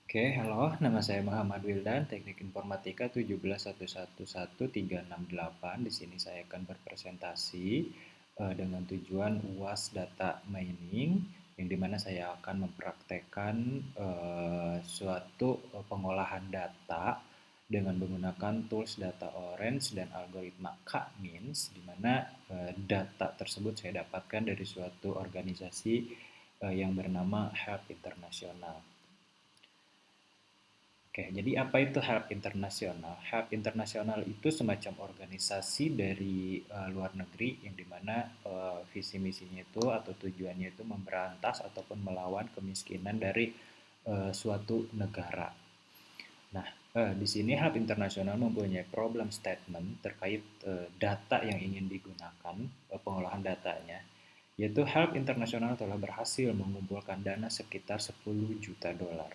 Oke, halo, nama saya Muhammad Wildan, Teknik Informatika 171113668. Di sini saya akan berpresentasi dengan tujuan UAS Data Mining, yang dimana saya akan mempraktekkan suatu pengolahan data dengan menggunakan tools Data Orange dan algoritma K-means, di mana data tersebut saya dapatkan dari suatu organisasi yang bernama Help International. Oke, jadi apa itu Help International? Help International itu semacam organisasi dari luar negeri yang dimana visi misinya itu atau tujuannya itu memberantas ataupun melawan kemiskinan dari suatu negara. Nah, di sini Help International mempunyai problem statement terkait data yang ingin digunakan, pengolahan datanya, yaitu Help International telah berhasil mengumpulkan dana sekitar 10 juta dolar.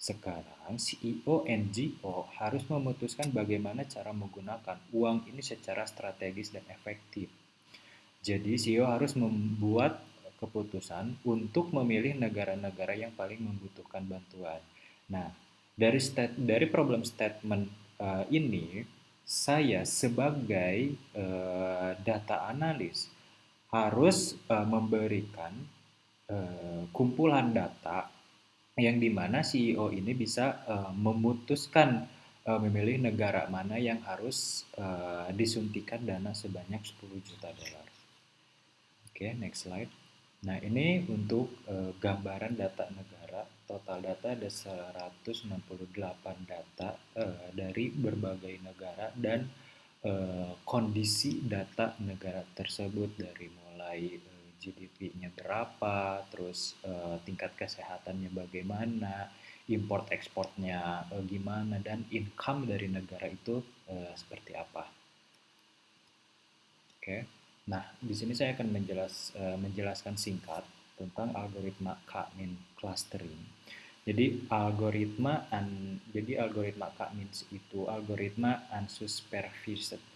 Sekarang CEO NGO harus memutuskan bagaimana cara menggunakan uang ini secara strategis dan efektif. Jadi CEO harus membuat keputusan untuk memilih negara-negara yang paling membutuhkan bantuan. Nah, dari problem statement ini, saya sebagai data analis harus memberikan kumpulan data yang dimana CEO ini bisa memutuskan memilih negara mana yang harus disuntikan dana sebanyak 10 juta dolar. Oke, next slide. Nah, ini untuk gambaran data negara. Total data ada 168 data dari berbagai negara dan kondisi data negara tersebut dari mulai GDP-nya berapa, terus tingkat kesehatannya bagaimana, import ekspornya gimana, dan income dari negara itu seperti apa. Oke. Nah, di sini saya akan menjelaskan singkat tentang algoritma K-means clustering. Jadi algoritma K-means itu algoritma unsupervised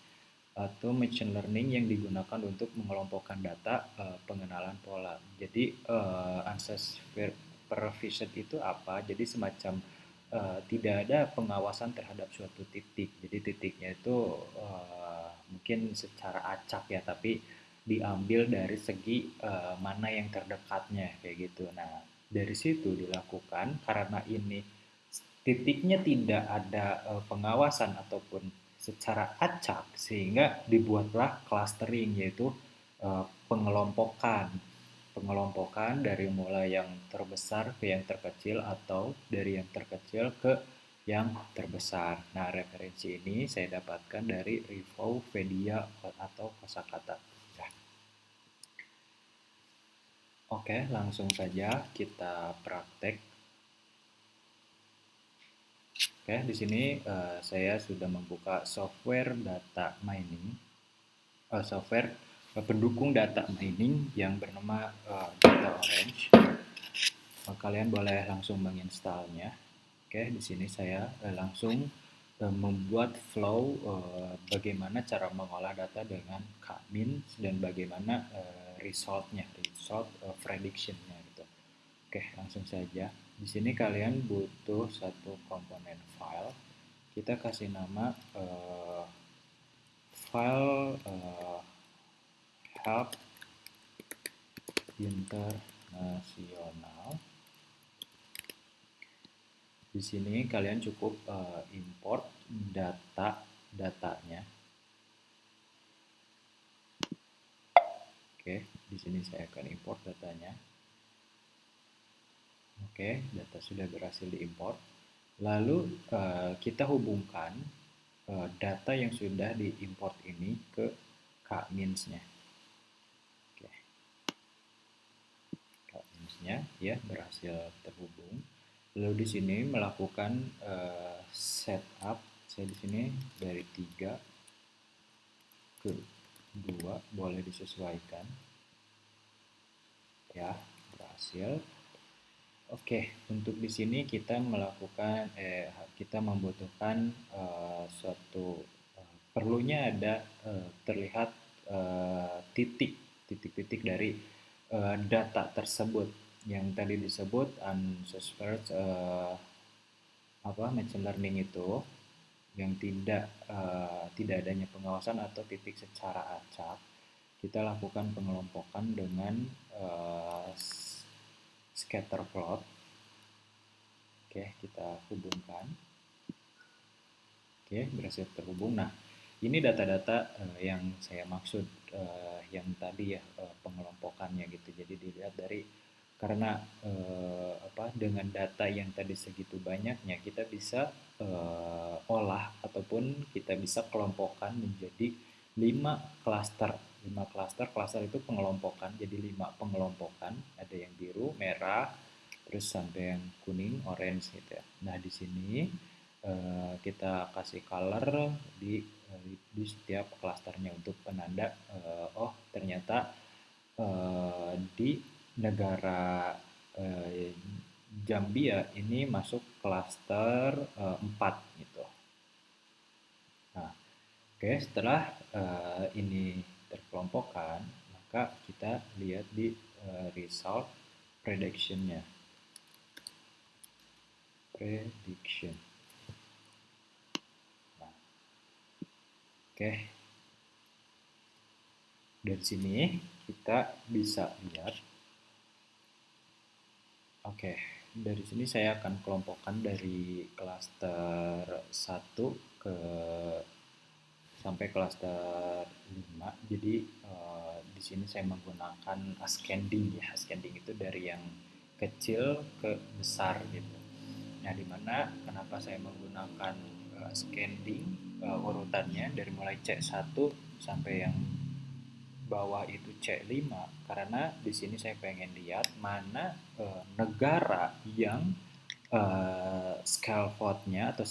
atau machine learning yang digunakan untuk mengelompokkan data pengenalan pola. Jadi unsupervised itu apa? Jadi semacam tidak ada pengawasan terhadap suatu titik. Jadi titiknya itu mungkin secara acak ya, tapi diambil dari segi mana yang terdekatnya kayak gitu. Nah, dari situ dilakukan karena ini titiknya tidak ada pengawasan ataupun secara acak, sehingga dibuatlah clustering, yaitu pengelompokan dari mulai yang terbesar ke yang terkecil atau dari yang terkecil ke yang terbesar. Nah, referensi ini saya dapatkan dari Reviewopedia atau kosakata. Ya. Oke, langsung saja kita praktek. Oke, di sini saya sudah membuka software data mining, software pendukung data mining yang bernama Data Orange. Kalian boleh langsung menginstalnya. Oke, di sini saya langsung membuat flow bagaimana cara mengolah data dengan K-means dan bagaimana result prediction-nya gitu. Oke, langsung saja. Di sini kalian butuh satu komponen file. Kita kasih nama file help internasional. Di sini kalian cukup import datanya. Oke, di sini saya akan import datanya. Oke, data sudah berhasil diimport. Lalu kita hubungkan data yang sudah diimport ini ke K-means-nya. Oke. K-means-nya ya berhasil terhubung. Lalu di sini melakukan setup. Saya di sini dari 3 ke 2 boleh disesuaikan. Ya, berhasil. Oke, untuk di sini kita membutuhkan suatu perlunya ada terlihat titik-titik dari data tersebut yang tadi disebut unsupervised machine learning itu yang tidak adanya pengawasan atau titik secara acak, kita lakukan pengelompokan dengan scatter plot. Oke, kita hubungkan. Oke, berhasil terhubung. Nah, ini data-data yang saya maksud, yang tadi ya, pengelompokannya gitu. Jadi dilihat dari, karena dengan data yang tadi segitu banyaknya, kita bisa olah ataupun kita bisa kelompokkan menjadi 5 klaster. 5 klaster, klaster itu pengelompokan, jadi 5 pengelompokan, ada yang biru, merah, terus sampai yang kuning, orange gitu ya. Nah, di sini kita kasih color di setiap klasternya untuk penanda, oh ternyata di negara Zambia ini masuk klaster 4 gitu. Nah, oke, setelah ini terkelompokkan, maka kita lihat di result prediction-nya. Prediction. Nah, oke. Dari sini kita bisa lihat. Oke, dari sini saya akan kelompokkan dari klaster 1 ke sampai klaster 5. Jadi di sini saya menggunakan ascending ya. Ascending itu dari yang kecil ke besar gitu. Nah, dimana kenapa saya menggunakan ascending, urutannya dari mulai C1 sampai yang bawah itu C5, karena di sini saya pengen lihat mana negara yang scale vote-nya atau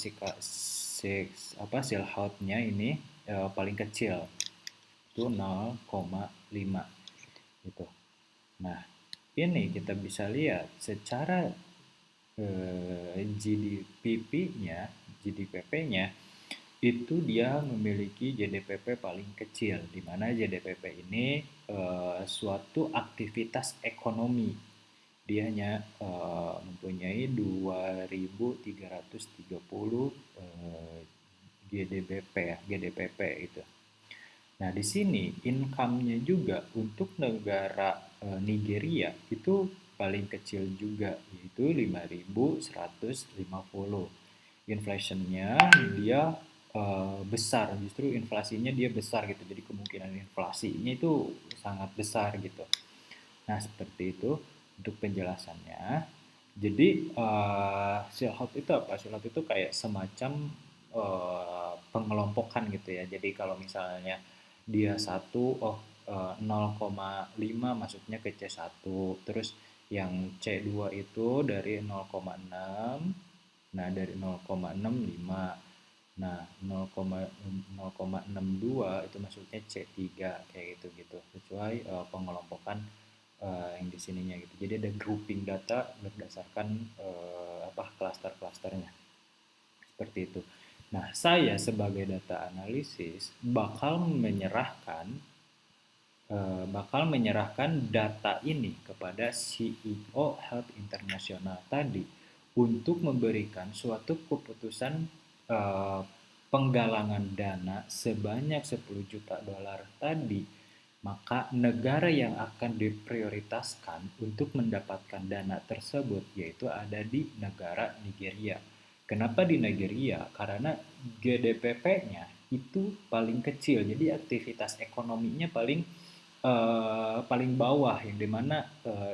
seal vote-nya ini paling kecil, itu 0,5 gitu. Nah, ini kita bisa lihat secara GDPP-nya itu dia memiliki JDPP paling kecil, di mana JDPP ini suatu aktivitas ekonomi. Dia hanya mempunyai 2.330 GDPP itu. Nah, di sini income-nya juga untuk negara Nigeria itu paling kecil juga, yaitu 5.150. Inflation-nya dia besar, justru inflasinya dia besar gitu. Jadi kemungkinan inflasinya itu sangat besar gitu. Nah, seperti itu untuk penjelasannya. Jadi silhouette itu apa? Silhouette itu kayak semacam pengelompokan gitu ya. Jadi kalau misalnya dia satu, 0,5 masuknya ke C1, terus yang C2 itu dari 0,6, nah dari 0,65, nah 0,62 itu masuknya C3 kayak gitu-gitu. Sesuai pengelompokan yang di sininya gitu. Jadi ada grouping data berdasarkan klaster-klasternya. Seperti itu. Nah, saya sebagai data analisis bakal menyerahkan data ini kepada CEO Health International tadi untuk memberikan suatu keputusan penggalangan dana sebanyak 10 juta dolar tadi. Maka negara yang akan diprioritaskan untuk mendapatkan dana tersebut yaitu ada di negara Nigeria. Kenapa di Nigeria? Karena GDPP-nya itu paling kecil, jadi aktivitas ekonominya paling bawah, yang dimana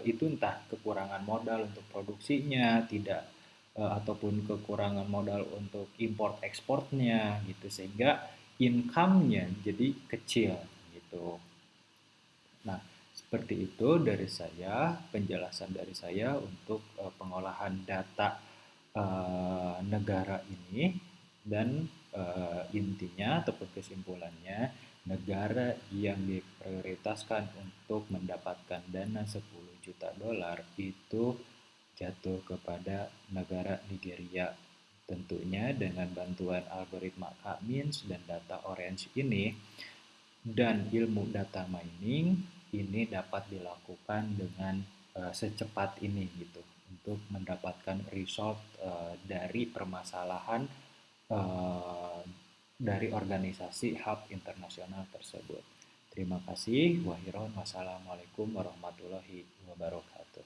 itu entah kekurangan modal untuk produksinya, tidak ataupun kekurangan modal untuk import ekspornya gitu, sehingga income-nya jadi kecil gitu. Nah, seperti itu dari saya, penjelasan dari saya untuk pengolahan data negara ini, dan intinya ataupun kesimpulannya, negara yang diprioritaskan untuk mendapatkan dana 10 juta dolar itu jatuh kepada negara Nigeria. Tentunya dengan bantuan algoritma K-means dan data orange ini dan ilmu data mining ini dapat dilakukan dengan secepat ini gitu, untuk mendapatkan result dari permasalahan eh, dari organisasi hub internasional tersebut. Terima kasih. Wassalamualaikum warahmatullahi wabarakatuh.